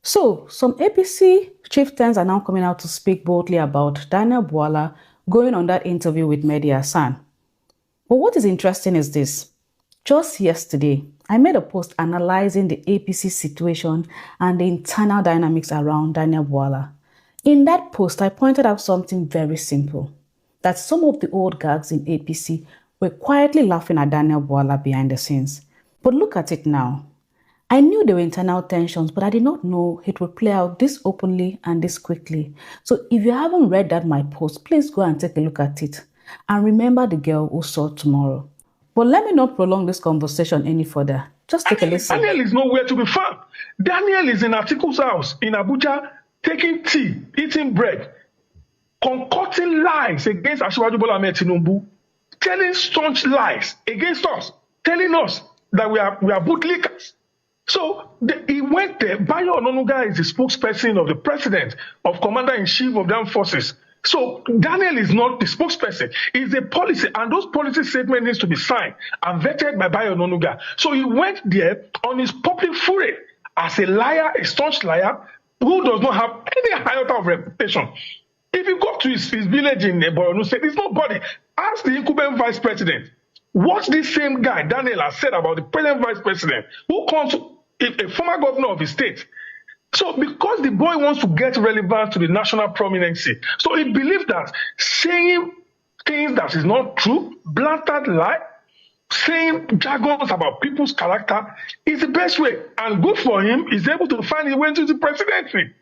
So, some APC chieftains are now coming out to speak boldly about Daniel Bwala going on that interview with Mehdi Hassan. But what is interesting is this. Just yesterday, I made a post analyzing the APC situation and the internal dynamics around Daniel Bwala. In that post, I pointed out something very simple, that some of the old gags in APC were quietly laughing at Daniel Bwala behind the scenes. But look at it now. I knew there were internal tensions, but I did not know it would play out this openly and this quickly. So if you haven't read that my post, please go and take a look at it. And remember the girl who saw tomorrow. But let me not prolong this conversation any further. Just take a listen. Daniel is nowhere to be found. Daniel is in Atiku's house in Abuja, taking tea, eating bread, concocting lies against Asiwaju Bola Ahmed Tinubu, telling staunch lies against us, telling us that we are bootlickers. So he went there. Bayo Ononuga is the spokesperson of the president, of commander-in-chief of the armed forces. So Daniel is not the spokesperson. It's a policy, and those policy statements needs to be signed and vetted by Bayo Ononuga. So he went there on his public fury as a liar, a staunch liar, who does not have any iota of reputation. If you go to his village in Borno State, there's nobody. Ask the incumbent vice president. What this same guy, Daniel, has said about the present vice president, who comes a former governor of his state. So because the boy wants to get relevant to the national prominency, so he believes that saying things that is not true, blatant lie, saying jargons about people's character is the best way. And good for him, he's able to find his way into the presidency.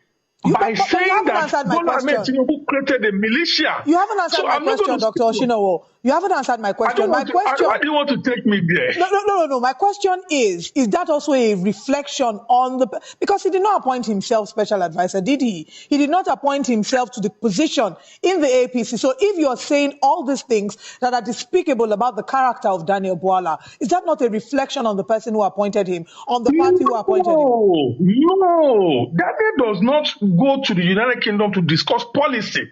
By saying that Bola Ahmed Tinubu created a militia. You haven't answered my question, Dr. Oshinowo. You haven't answered my question. I didn't want to take me there. No. My question is that also a reflection on the... Because he did not appoint himself special advisor, did he? He did not appoint himself to the position in the APC. So if you're saying all these things that are despicable about the character of Daniel Bwala, is that not a reflection on the person who appointed him, on the party who appointed him? No. Daniel does not go to the United Kingdom to discuss policy.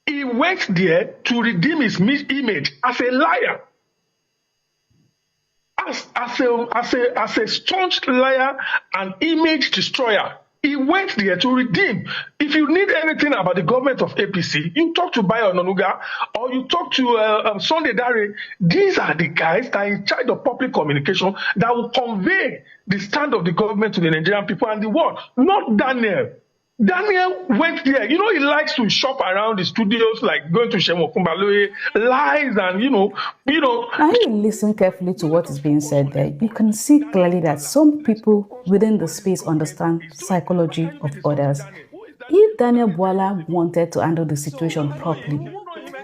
He went there to redeem his image as a liar, as a staunch liar and image destroyer. He went there to redeem. If you need anything about the government of APC, you talk to Bayo Ononuga or you talk to Sunday Dare. These are the guys that are in charge of public communication that will convey the stand of the government to the Nigerian people and the world, not Daniel. Daniel went there. You know, he likes to shop around the studios, like going to Shemo Kumbaloe, lies and, you know. And you listen carefully to what is being said there, you can see clearly that some people within the space understand psychology of others. If Daniel Bwala wanted to handle the situation properly,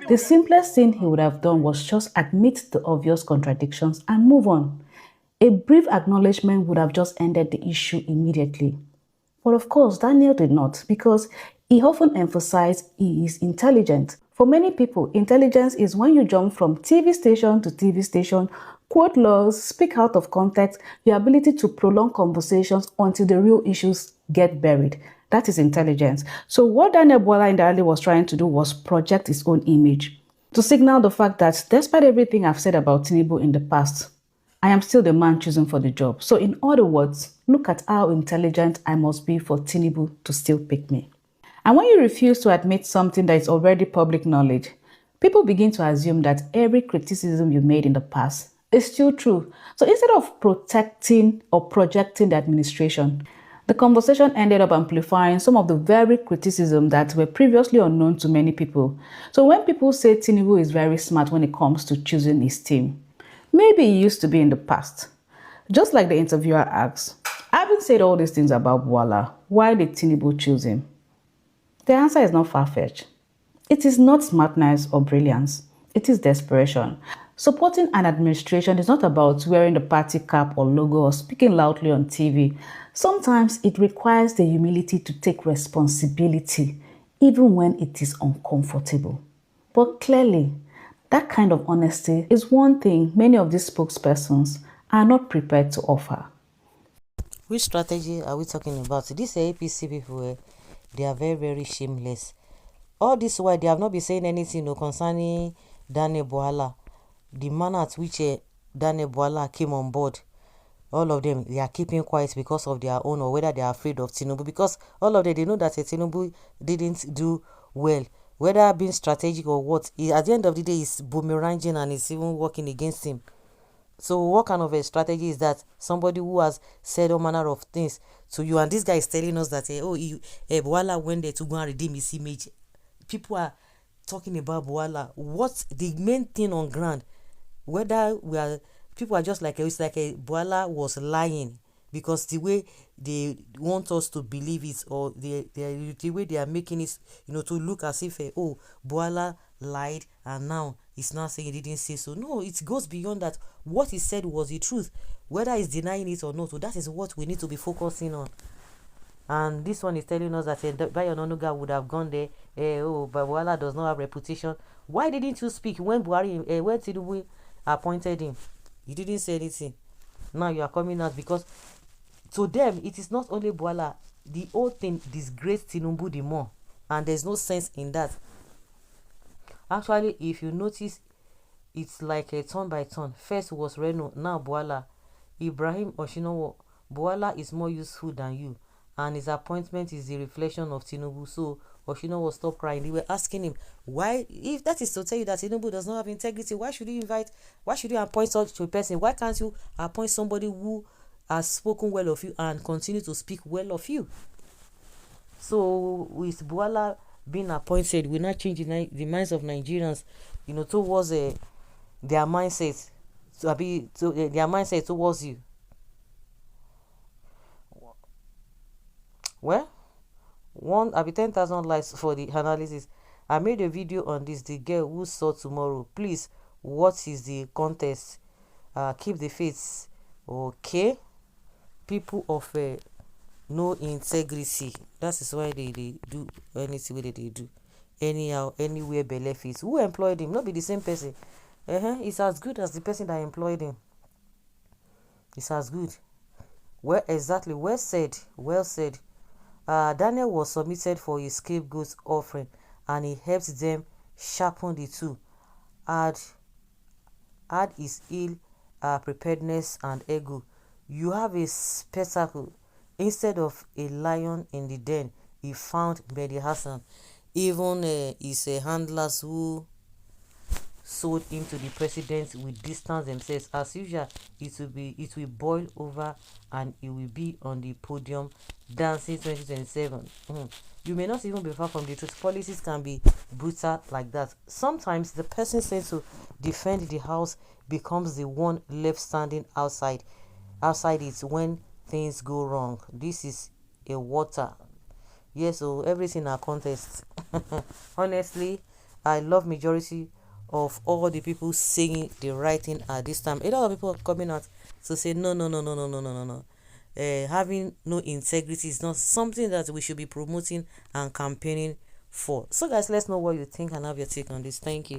the simplest thing he would have done was just admit the obvious contradictions and move on. A brief acknowledgement would have just ended the issue immediately. But of course, Daniel did not, because he often emphasized he is intelligent. For many people, intelligence is when you jump from TV station to TV station, quote laws, speak out of context, the ability to prolong conversations until the real issues get buried. That is intelligence. So what Daniel Bwala indirectly was trying to do was project his own image, to signal the fact that despite everything I've said about Tinubu in the past, I am still the man chosen for the job. So in other words, look at how intelligent I must be for Tinubu to still pick me. And when you refuse to admit something that is already public knowledge, people begin to assume that every criticism you made in the past is still true. So instead of protecting or projecting the administration, the conversation ended up amplifying some of the very criticism that were previously unknown to many people. So when people say Tinubu is very smart when it comes to choosing his team, maybe he used to be in the past. Just like the interviewer asks, having said all these things about Bwala, why did Tinubu choose him? The answer is not far-fetched. It is not smartness or brilliance. It is desperation. Supporting an administration is not about wearing the party cap or logo or speaking loudly on TV. Sometimes it requires the humility to take responsibility, even when it is uncomfortable. But clearly, that kind of honesty is one thing many of these spokespersons are not prepared to offer. Which strategy are we talking about? These APC people, they are very, very shameless. All this while, they have not been saying anything concerning Daniel Bwala, the manner at which Daniel Bwala came on board. all of them, they are keeping quiet because of their own, or whether they are afraid of Tinubu, because all of them, they know that Tinubu didn't do well, whether being strategic or what. At the end of the day, it's boomeranging and it's even working against him. So what kind of a strategy is that? Somebody who has said all manner of things to you, and this guy is telling us that Bwala went there to go and redeem his image. People are talking about Bwala. What's the main thing on ground? Whether we are, people are just like, it's like a Bwala was lying, because the way they want us to believe it, or the way they are making it, to look as if Bwala lied and now he's not saying he didn't say so. No, it goes beyond that. What he said was the truth, whether he's denying it or not. So that is what we need to be focusing on. And this one is telling us that Bayo Onanuga would have gone there. But Bwala does not have reputation. Why didn't you speak when when Tinubu appointed him? You didn't say anything. Now you are coming out, because to them it is not only Bwala. The whole thing disgraced Tinubu the more, and there's no sense in that. Actually, if you notice, it's like a turn by turn. First was Reno, now Bwala. Ibrahim Oshinowo, Bwala is more useful than you, and his appointment is the reflection of Tinubu. So Oshinowo stopped crying. They were asking him, why, if that is to tell you that Tinubu does not have integrity, why should you appoint such a person? Why can't you appoint somebody who has spoken well of you and continue to speak well of you? So with Bwala being appointed, will not change the minds of Nigerians, towards their mindset, their mindset towards you. Well, 10,000 likes for the analysis. I made a video on this. The girl who saw tomorrow. Please, what is the contest? Keep the faith. Okay, people of no integrity. That is why they do anything way they do. Anyhow, anywhere belle fits. Who employed him? Not be the same person. It's as good as the person that employed him. It's as good. Well, exactly. Well said. Well said. Daniel was submitted for his scapegoat offering, and he helped them sharpen the two. Add his ill preparedness and ego. You have a spectacle. Instead of a lion in the den, he found Mehdi Hassan. Even his handlers who sold him to the president will distance themselves. As usual, it will boil over, and it will be on the podium dancing 2027. You may not even be far from the truth. Policies can be brutal like that. Sometimes the person sent to defend the house becomes the one left standing outside it when things go wrong. This is a water. Yes, so everything are contest. Honestly, I love majority of all the people saying the right thing at this time. A lot of people are coming out to say no. Having no integrity is not something that we should be promoting and campaigning for. So guys, let's know what you think and have your take on this. Thank you.